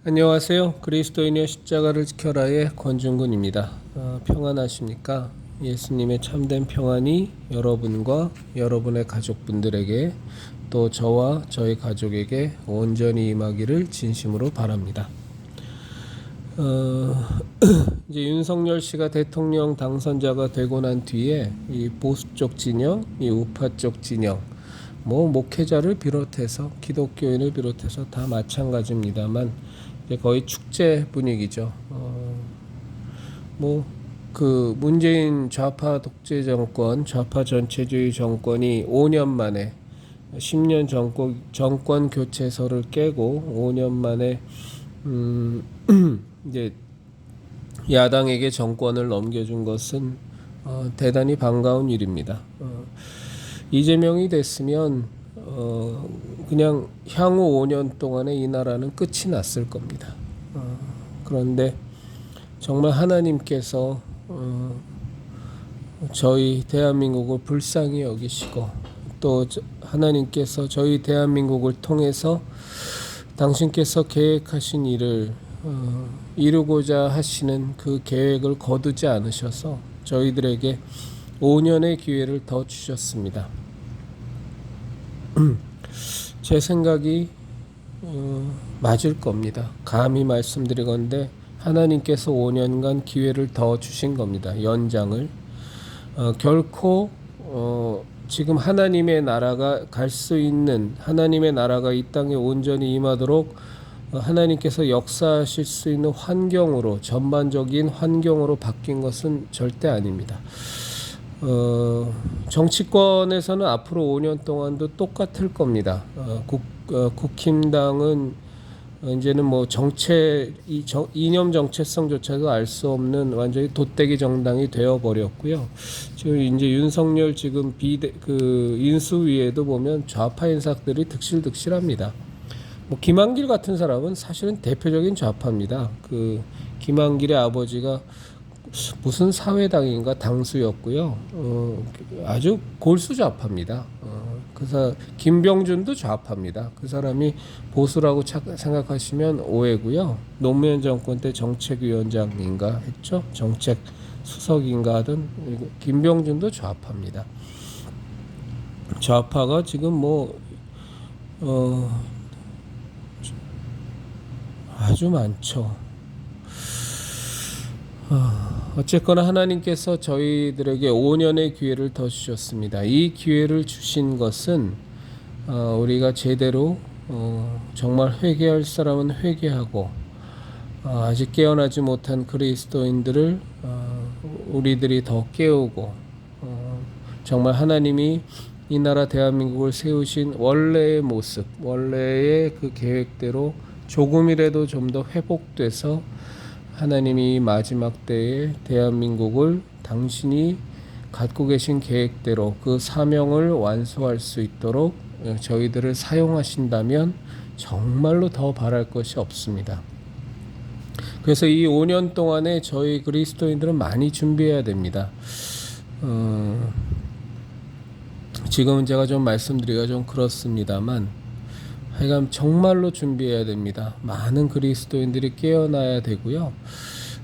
안녕하세요. 그리스도인의 십자가를 지켜라의 권중근입니다. 평안하십니까? 예수님의 참된 평안이 여러분과 여러분의 가족분들에게 또 저와 저희 가족에게 온전히 임하기를 진심으로 바랍니다. 이제 윤석열 씨가 대통령 당선자가 되고 난 뒤에 이 보수 쪽 진영, 이 우파 쪽 진영, 목회자를 비롯해서 기독교인을 비롯해서 다 마찬가지입니다만 거의 축제 분위기죠. 그 문재인 좌파 독재 정권, 좌파 전체주의 정권이 5년 만에 10년 정권 교체설을 깨고 5년 만에 이제 야당에게 정권을 넘겨준 것은 대단히 반가운 일입니다. 이재명이 됐으면 그냥 향후 5년 동안에 이 나라는 끝이 났을 겁니다. 그런데 정말 하나님께서 저희 대한민국을 불쌍히 여기시고 또 하나님께서 저희 대한민국을 통해서 당신께서 계획하신 일을 이루고자 하시는 그 계획을 거두지 않으셔서 저희들에게 5년의 기회를 더 주셨습니다. 제 생각이 맞을 겁니다. 감히 말씀드리건대 하나님께서 5년간 기회를 더 주신 겁니다. 연장을. 결코 지금 하나님의 나라가 갈 수 있는, 하나님의 나라가 이 땅에 온전히 임하도록 하나님께서 역사하실 수 있는 환경으로, 전반적인 환경으로 바뀐 것은 절대 아닙니다. 정치권에서는 앞으로 5년 동안도 똑같을 겁니다. 국힘당은 이제는 이념 정체성조차도 알 수 없는 완전히 돗대기 정당이 되어버렸고요. 지금 이제 윤석열 지금 인수위에도 보면 좌파 인사들이 득실득실합니다. 김한길 같은 사람은 사실은 대표적인 좌파입니다. 김한길의 아버지가 무슨 사회당인가 당수였고요. 아주 골수 좌파입니다. 김병준도 좌파입니다. 그 사람이 보수라고 생각하시면 오해고요. 노무현 정권 때 정책위원장인가 했죠. 정책 수석인가 하던 김병준도 좌파입니다. 좌파가 지금 아주 많죠. 어쨌거나 하나님께서 저희들에게 5년의 기회를 더 주셨습니다. 이 기회를 주신 것은 우리가 제대로 정말 회개할 사람은 회개하고 아직 깨어나지 못한 그리스도인들을 우리들이 더 깨우고 정말 하나님이 이 나라 대한민국을 세우신 원래의 모습, 원래의 그 계획대로 조금이라도 좀 더 회복돼서 하나님이 마지막 때에 대한민국을 당신이 갖고 계신 계획대로 그 사명을 완수할 수 있도록 저희들을 사용하신다면 정말로 더 바랄 것이 없습니다. 그래서 이 5년 동안에 저희 그리스도인들은 많이 준비해야 됩니다. 지금은 제가 좀 말씀드리기가 좀 그렇습니다만 하여간 정말로 준비해야 됩니다. 많은 그리스도인들이 깨어나야 되고요.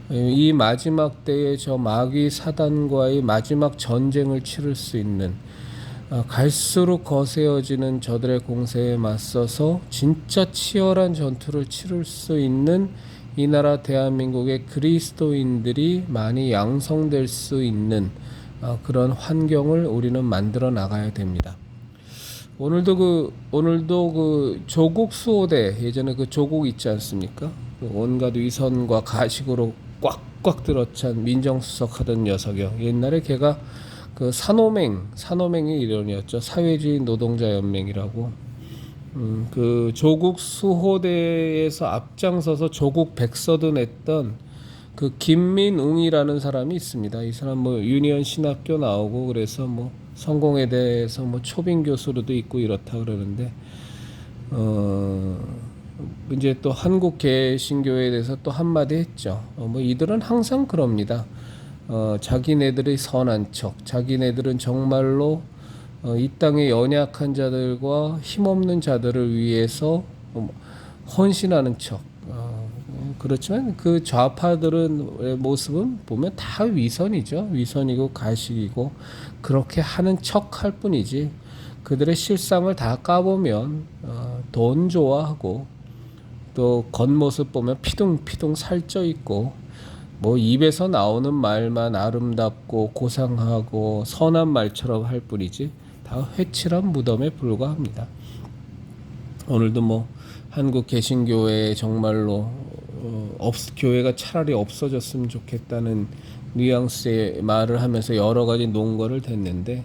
이 마지막 때에 저 마귀 사단과의 마지막 전쟁을 치를 수 있는 갈수록 거세어지는 저들의 공세에 맞서서 진짜 치열한 전투를 치를 수 있는 이 나라 대한민국의 그리스도인들이 많이 양성될 수 있는 그런 환경을 우리는 만들어 나가야 됩니다. 오늘도 그 조국 수호대, 예전에 그 조국 있지 않습니까? 온갖 위선과 가식으로 꽉꽉 들어찬 민정수석 하던 녀석이요. 옛날에 걔가 그 산호맹의 일원이었죠. 사회주의 노동자 연맹이라고. 그 조국 수호대에서 앞장서서 조국 백서도 냈던 그 김민웅이라는 사람이 있습니다. 이 사람 유니언 신학교 나오고 그래서 성공에 대해서 초빙 교수로도 있고 이렇다 그러는데 이제 또 한국 개신교에 대해서 또 한마디 했죠. 이들은 항상 그럽니다. 자기네들의 선한 척, 자기네들은 정말로 이 땅의 연약한 자들과 힘없는 자들을 위해서 헌신하는 척. 그렇지만 그 좌파들은 모습은 보면 다 위선이죠. 위선이고 가식이고 그렇게 하는 척할 뿐이지 그들의 실상을 다 까보면 돈 좋아하고 또 겉모습 보면 피둥피둥 살쪄 있고 뭐 입에서 나오는 말만 아름답고 고상하고 선한 말처럼 할 뿐이지 다 회칠한 무덤에 불과합니다. 오늘도 뭐 한국 개신교회 정말로 교회가 차라리 없어졌으면 좋겠다는 뉘앙스의 말을 하면서 여러 가지 논거를 댔는데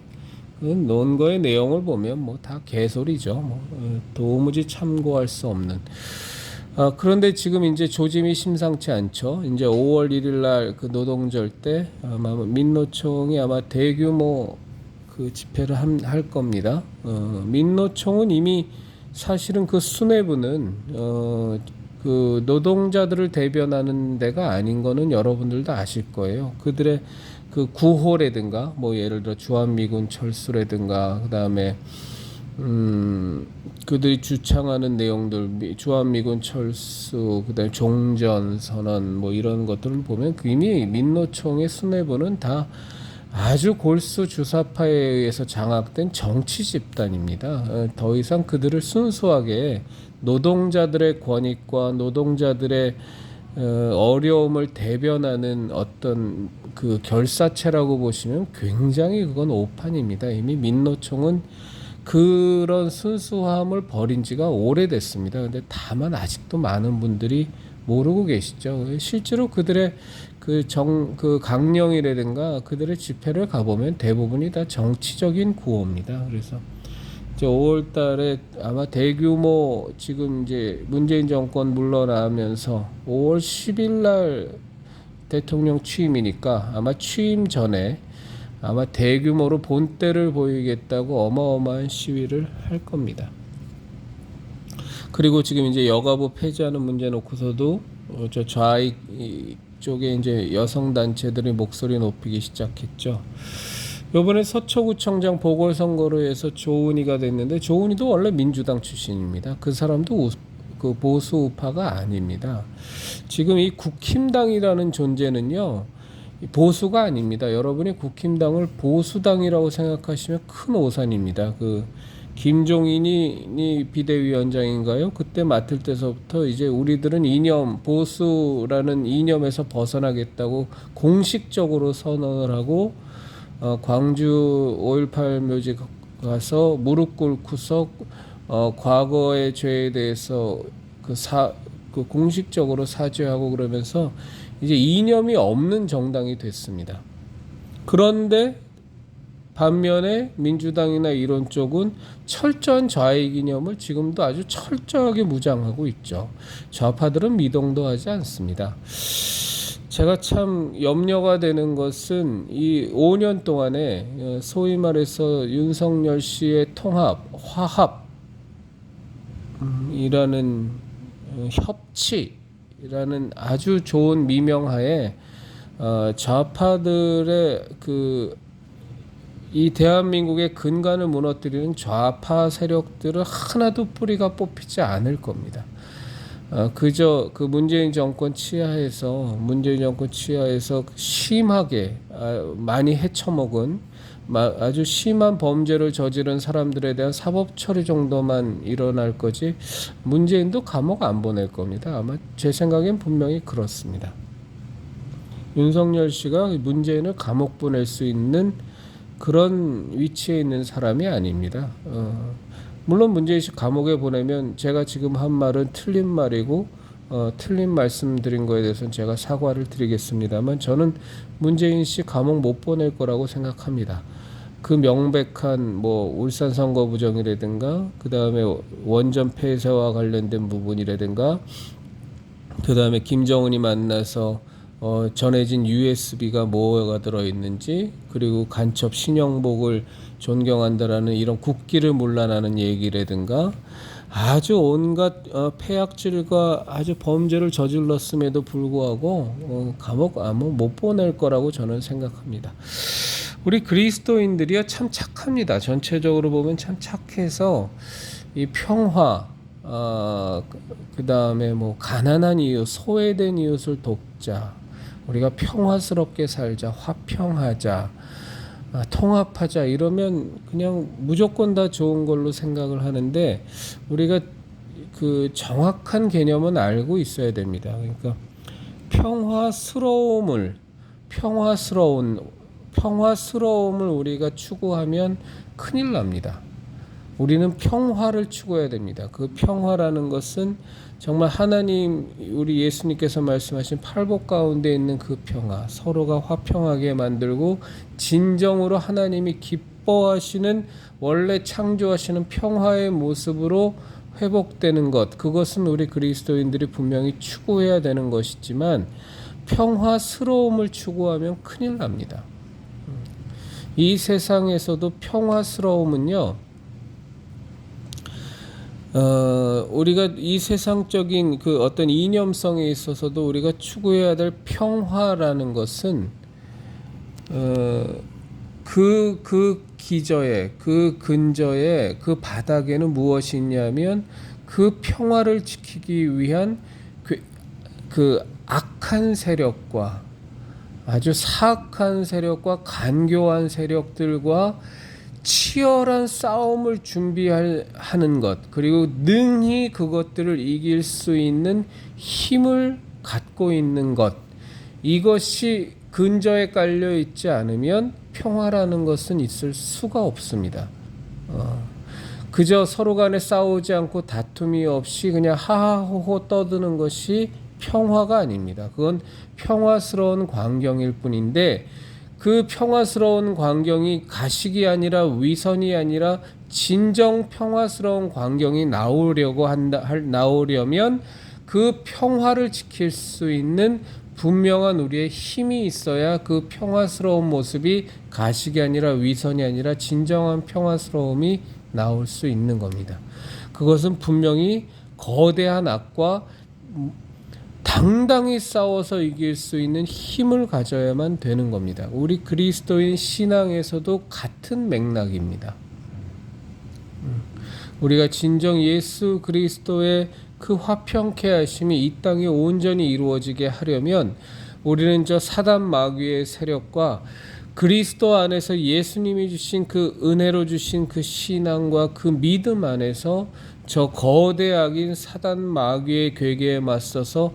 그 논거의 내용을 보면 뭐 다 개소리죠. 도무지 참고할 수 없는. 그런데 지금 이제 조짐이 심상치 않죠. 이제 5월 1일 날 그 노동절 때 아마 민노총이 아마 대규모 그 집회를 할 겁니다. 민노총은 이미 사실은 그 수뇌부는 그 노동자들을 대변하는 데가 아닌 거는 여러분들도 아실 거예요. 그들의 그 구호라든가 뭐 예를 들어 주한미군 철수라든가 그다음에 그들이 주창하는 내용들 주한미군 철수 그다음에 종전 선언 뭐 이런 것들을 보면 이미 민노총의 수뇌부는 다 아주 골수 주사파에 의해서 장악된 정치 집단입니다. 더 이상 그들을 순수하게 노동자들의 권익과 노동자들의 어려움을 대변하는 어떤 그 결사체라고 보시면 굉장히 그건 오판입니다. 이미 민노총은 그런 순수함을 버린 지가 오래됐습니다. 근데 다만 아직도 많은 분들이 모르고 계시죠. 실제로 그들의 그 강령이라든가 그들의 집회를 가보면 대부분이 다 정치적인 구호입니다. 그래서 이제 5월 달에 아마 대규모 지금 이제 문재인 정권 물러나면서 5월 10일 날 대통령 취임이니까 아마 취임 전에 아마 대규모로 본때를 보이겠다고 어마어마한 시위를 할 겁니다. 그리고 지금 이제 여가부 폐지하는 문제 놓고서도 저 좌익 쪽에 이제 여성 단체들이 목소리 높이기 시작했죠. 이번에 서초구청장 보궐선거로 해서 조은희가 됐는데 조은희도 원래 민주당 출신입니다. 그 사람도 그 보수 우파가 아닙니다. 지금 이 국힘당이라는 존재는요 보수가 아닙니다. 여러분이 국힘당을 보수당이라고 생각하시면 큰 오산입니다. 그 김종인이 비대위원장인가요? 그때 맡을 때서부터 이제 우리들은 이념 보수라는 이념에서 벗어나겠다고 공식적으로 선언을 하고 광주 5.18 묘지 가서 무릎 꿇고서 과거의 죄에 대해서 그 공식적으로 사죄하고 그러면서 이제 이념이 없는 정당이 됐습니다. 그런데 반면에 민주당이나 이런 쪽은 철저한 좌익 이념을 지금도 아주 철저하게 무장하고 있죠. 좌파들은 미동도 하지 않습니다. 제가 참 염려가 되는 것은 이 5년 동안에 소위 말해서 윤석열 씨의 통합, 화합이라는 협치라는 아주 좋은 미명하에 좌파들의 이 대한민국의 근간을 무너뜨리는 좌파 세력들은 하나도 뿌리가 뽑히지 않을 겁니다. 그저 그 문재인 정권 치하에서 심하게 많이 헤쳐먹은 아주 심한 범죄를 저지른 사람들에 대한 사법 처리 정도만 일어날 거지 문재인도 감옥 안 보낼 겁니다. 아마 제 생각엔 분명히 그렇습니다. 윤석열 씨가 문재인을 감옥 보낼 수 있는 그런 위치에 있는 사람이 아닙니다. 물론 문재인 씨 감옥에 보내면 제가 지금 한 말은 틀린 말이고 틀린 말씀드린 거에 대해서는 제가 사과를 드리겠습니다만 저는 문재인 씨 감옥 못 보낼 거라고 생각합니다. 그 명백한 뭐 울산 선거 부정이라든가 그 다음에 원전 폐쇄와 관련된 부분이라든가 그 다음에 김정은이 만나서 전해진 USB가 뭐가 들어있는지 그리고 간첩 신영복을 존경한다라는 이런 국기를 문란하는 얘기라든가 아주 온갖 폐악질과 아주 범죄를 저질렀음에도 불구하고 감옥 아무 못 보낼 거라고 저는 생각합니다. 우리 그리스도인들이야 참 착합니다. 전체적으로 보면 참 착해서 이 평화 그 다음에 뭐 가난한 이웃, 소외된 이웃을 돕자. 우리가 평화스럽게 살자, 화평하자, 통합하자 이러면 그냥 무조건 다 좋은 걸로 생각을 하는데 우리가 그 정확한 개념은 알고 있어야 됩니다. 그러니까 평화스러움을 우리가 추구하면 큰일 납니다. 우리는 평화를 추구해야 됩니다. 그 평화라는 것은 정말 하나님, 우리 예수님께서 말씀하신 팔복 가운데 있는 그 평화, 서로가 화평하게 만들고 진정으로 하나님이 기뻐하시는 원래 창조하시는 평화의 모습으로 회복되는 것, 그것은 우리 그리스도인들이 분명히 추구해야 되는 것이지만 평화스러움을 추구하면 큰일 납니다. 이 세상에서도 평화스러움은요, 우리가 이 세상적인 그 어떤 이념성에 있어서도 우리가 추구해야 될 평화라는 것은 그 기저에, 그 근저에, 그 바닥에는 무엇이 있냐면 그 평화를 지키기 위한 그 악한 세력과 아주 사악한 세력과 간교한 세력들과 치열한 싸움을 준비하는 것, 그리고 능히 그것들을 이길 수 있는 힘을 갖고 있는 것, 이것이 근저에 깔려 있지 않으면 평화라는 것은 있을 수가 없습니다. 그저 서로 간에 싸우지 않고 다툼이 없이 그냥 하하호호 떠드는 것이 평화가 아닙니다. 그건 평화스러운 광경일 뿐인데 그 평화스러운 광경이 가식이 아니라 위선이 아니라 진정 평화스러운 광경이 나오려면 그 평화를 지킬 수 있는 분명한 우리의 힘이 있어야 그 평화스러운 모습이 가식이 아니라 위선이 아니라 진정한 평화스러움이 나올 수 있는 겁니다. 그것은 분명히 거대한 악과 당당히 싸워서 이길 수 있는 힘을 가져야만 되는 겁니다. 우리 그리스도인 신앙에서도 같은 맥락입니다. 우리가 진정 예수 그리스도의 그 화평케 하심이 이 땅에 온전히 이루어지게 하려면 우리는 저 사단 마귀의 세력과 그리스도 안에서 예수님이 주신 그 은혜로 주신 그 신앙과 그 믿음 안에서 저 거대 악인 사단 마귀의 괴계에 맞서서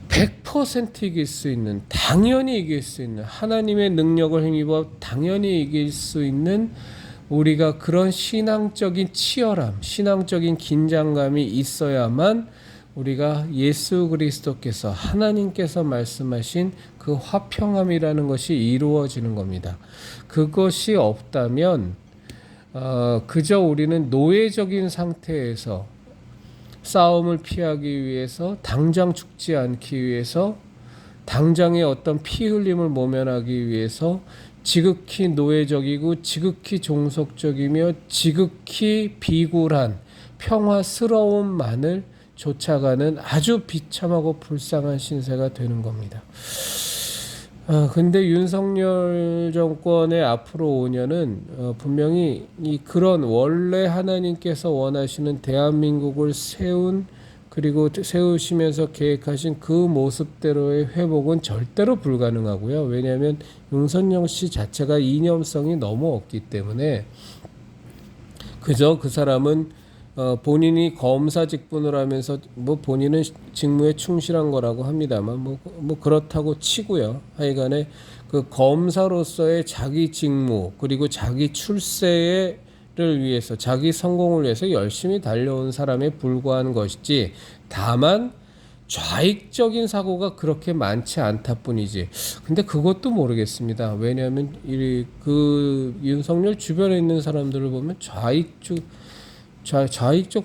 100% 이길 수 있는, 당연히 이길 수 있는, 하나님의 능력을 힘입어 당연히 이길 수 있는 우리가 그런 신앙적인 치열함, 신앙적인 긴장감이 있어야만 우리가 예수 그리스도께서, 하나님께서 말씀하신 그 화평함이라는 것이 이루어지는 겁니다. 그것이 없다면 그저 우리는 노예적인 상태에서 싸움을 피하기 위해서, 당장 죽지 않기 위해서, 당장의 어떤 피 흘림을 모면하기 위해서 지극히 노예적이고 지극히 종속적이며 지극히 비굴한 평화스러움만을 쫓아가는 아주 비참하고 불쌍한 신세가 되는 겁니다. 근데 윤석열 정권의 앞으로 5년은 분명히 그런 원래 하나님께서 원하시는 대한민국을 그리고 세우시면서 계획하신 그 모습대로의 회복은 절대로 불가능하고요. 왜냐하면 윤석열 씨 자체가 이념성이 너무 없기 때문에 그저 그 사람은 본인이 검사 직분을 하면서 본인은 직무에 충실한 거라고 합니다만 그렇다고 치고요. 하여간에 그 검사로서의 자기 직무 그리고 자기 출세를 위해서, 자기 성공을 위해서 열심히 달려온 사람에 불과한 것이지, 다만 좌익적인 사고가 그렇게 많지 않다 뿐이지. 근데 그것도 모르겠습니다. 왜냐하면 그 윤석열 주변에 있는 사람들을 보면 좌익적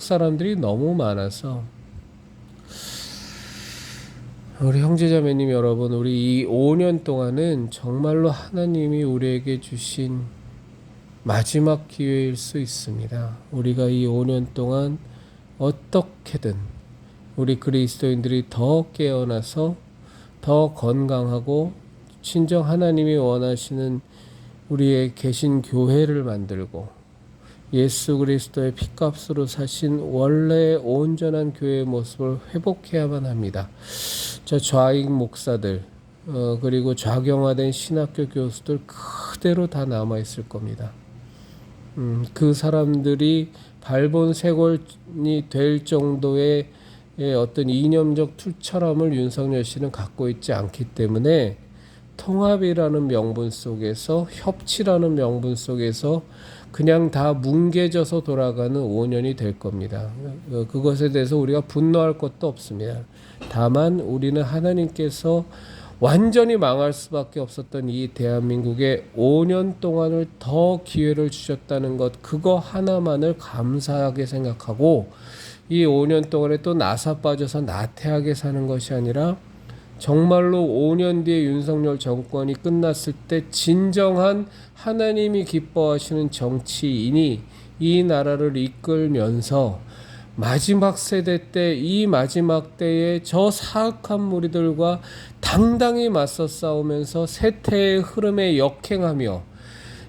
사람들이 너무 많아서, 우리 형제자매님 여러분, 우리 이 5년 동안은 정말로 하나님이 우리에게 주신 마지막 기회일 수 있습니다. 우리가 이 5년 동안 어떻게든 우리 그리스도인들이 더 깨어나서 더 건강하고 진정 하나님이 원하시는 우리의 계신 교회를 만들고, 예수 그리스도의 피값으로 사신 원래의 온전한 교회의 모습을 회복해야만 합니다. 저 좌익 목사들 그리고 좌경화된 신학교 교수들 그대로 다 남아있을 겁니다. 그 사람들이 발본색원이 될 정도의 어떤 이념적 투철함을 윤석열 씨는 갖고 있지 않기 때문에 통합이라는 명분 속에서, 협치라는 명분 속에서 그냥 다 뭉개져서 돌아가는 5년이 될 겁니다. 그것에 대해서 우리가 분노할 것도 없습니다. 다만 우리는 하나님께서 완전히 망할 수밖에 없었던 이 대한민국에 5년 동안을 더 기회를 주셨다는 것, 그거 하나만을 감사하게 생각하고 이 5년 동안에 또 나사 빠져서 나태하게 사는 것이 아니라 정말로 5년 뒤에 윤석열 정권이 끝났을 때 진정한 하나님이 기뻐하시는 정치인이 이 나라를 이끌면서 마지막 세대 때, 이 마지막 때에 저 사악한 무리들과 당당히 맞서 싸우면서 세태의 흐름에 역행하며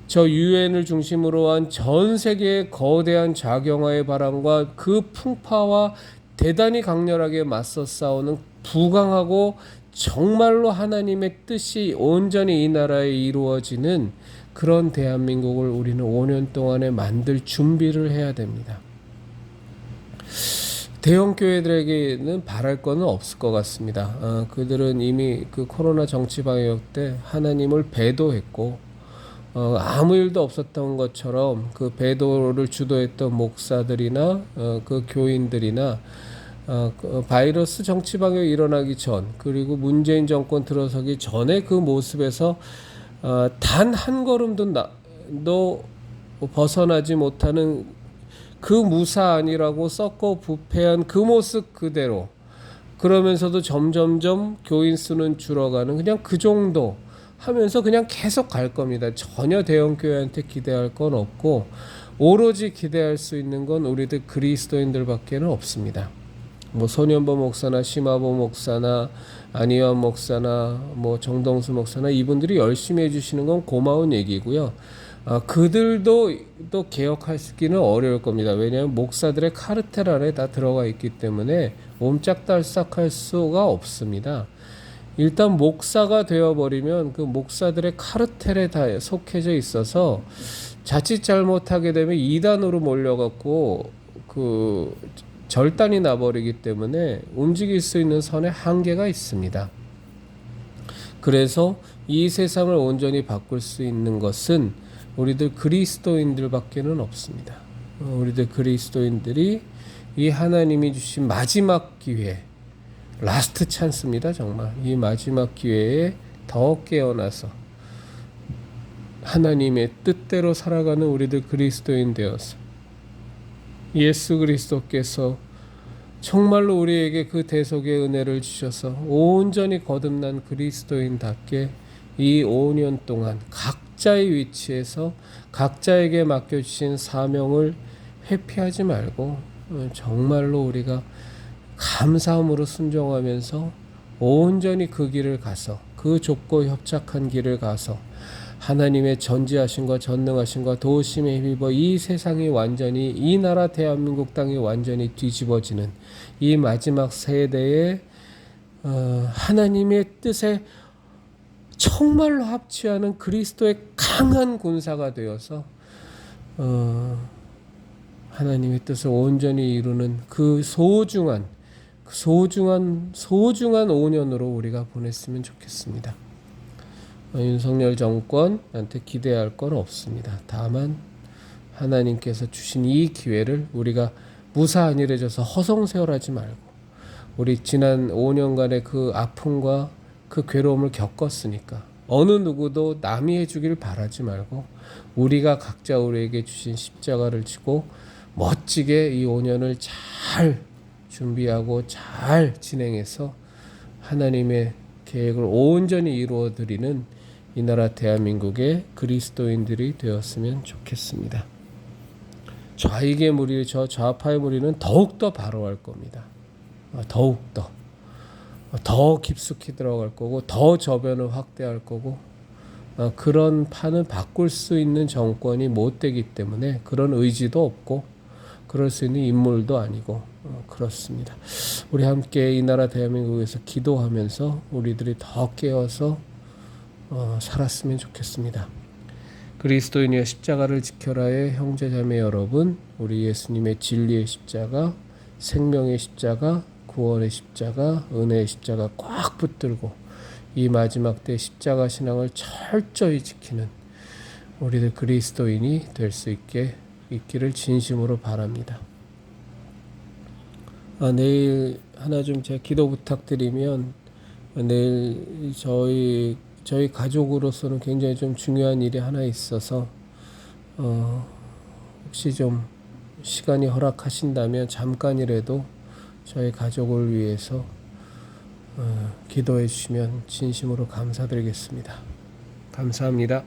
저 유엔을 중심으로 한 전 세계의 거대한 좌경화의 바람과 그 풍파와 대단히 강렬하게 맞서 싸우는 부강하고 정말로 하나님의 뜻이 온전히 이 나라에 이루어지는 그런 대한민국을 우리는 5년 동안에 만들 준비를 해야 됩니다. 대형 교회들에게는 바랄 거는 없을 것 같습니다. 그들은 이미 그 코로나 정치 방역 때 하나님을 배도했고 아무 일도 없었던 것처럼 그 배도를 주도했던 목사들이나 그 교인들이나 그 바이러스 정치 방역이 일어나기 전, 그리고 문재인 정권 들어서기 전에 그 모습에서 단 한 걸음도 벗어나지 못하는 그 무사안이라고 썩고 부패한 그 모습 그대로, 그러면서도 점점점 교인 수는 줄어가는 그냥 그 정도 하면서 그냥 계속 갈 겁니다. 전혀 대형 교회한테 기대할 건 없고 오로지 기대할 수 있는 건 우리들 그리스도인들밖에는 없습니다. 뭐 손현보 목사나 심화보 목사나 안희환 목사나 뭐 정동수 목사나 이분들이 열심히 해주시는 건 고마운 얘기고요. 그들도 또 개혁하기는 어려울 겁니다. 왜냐하면 목사들의 카르텔 안에 다 들어가 있기 때문에 옴짝달싹할 수가 없습니다. 일단 목사가 되어버리면 그 목사들의 카르텔에 다 속해져 있어서 자칫 잘못하게 되면 이단으로 몰려갖고 그 절단이 나버리기 때문에 움직일 수 있는 선에 한계가 있습니다. 그래서 이 세상을 온전히 바꿀 수 있는 것은 우리들 그리스도인들밖에는 없습니다. 우리들 그리스도인들이 이 하나님이 주신 마지막 기회, 라스트 찬스입니다. 정말 이 마지막 기회에 더 깨어나서 하나님의 뜻대로 살아가는 우리들 그리스도인 되어서 예수 그리스도께서 정말로 우리에게 그 대속의 은혜를 주셔서 온전히 거듭난 그리스도인답게 이 5년 동안 각자의 위치에서 각자에게 맡겨주신 사명을 회피하지 말고 정말로 우리가 감사함으로 순종하면서 온전히 그 길을 가서, 그 좁고 협착한 길을 가서 하나님의 전지하심과 전능하심과 도우심에 힘입어 이 세상이 완전히, 이 나라 대한민국 땅이 완전히 뒤집어지는 이 마지막 세대에 하나님의 뜻에 정말로 합치하는 그리스도의 강한 군사가 되어서 하나님의 뜻을 온전히 이루는 그 소중한 5년으로 우리가 보냈으면 좋겠습니다. 윤석열 정권한테 기대할 건 없습니다. 다만 하나님께서 주신 이 기회를 우리가 무사한 일에 져서 허송세월하지 말고, 우리 지난 5년간의 그 아픔과 그 괴로움을 겪었으니까 어느 누구도 남이 해주길 바라지 말고 우리가 각자 우리에게 주신 십자가를 지고 멋지게 이 5년을 잘 준비하고 잘 진행해서 하나님의 계획을 온전히 이루어드리는 이 나라 대한민국의 그리스도인들이 되었으면 좋겠습니다. 좌익의 무리, 저 좌파의 무리는 더욱더 바로할 겁니다. 더욱더 더 깊숙이 들어갈 거고 더 저변을 확대할 거고 그런 판을 바꿀 수 있는 정권이 못 되기 때문에 그런 의지도 없고 그럴 수 있는 인물도 아니고 그렇습니다. 우리 함께 이 나라 대한민국에서 기도하면서 우리들이 더 깨어서 살았으면 좋겠습니다. 그리스도인의 십자가를 지켜라의 형제자매 여러분, 우리 예수님의 진리의 십자가, 생명의 십자가, 구원의 십자가, 은혜의 십자가 꽉 붙들고 이 마지막 때 십자가 신앙을 철저히 지키는 우리들 그리스도인이 될 수 있기를 진심으로 바랍니다. 내일 하나 좀 제가 기도 부탁드리면, 내일 저희 가족으로서는 굉장히 좀 중요한 일이 하나 있어서 혹시 좀 시간이 허락하신다면 잠깐이라도 저희 가족을 위해서 기도해 주시면 진심으로 감사드리겠습니다. 감사합니다.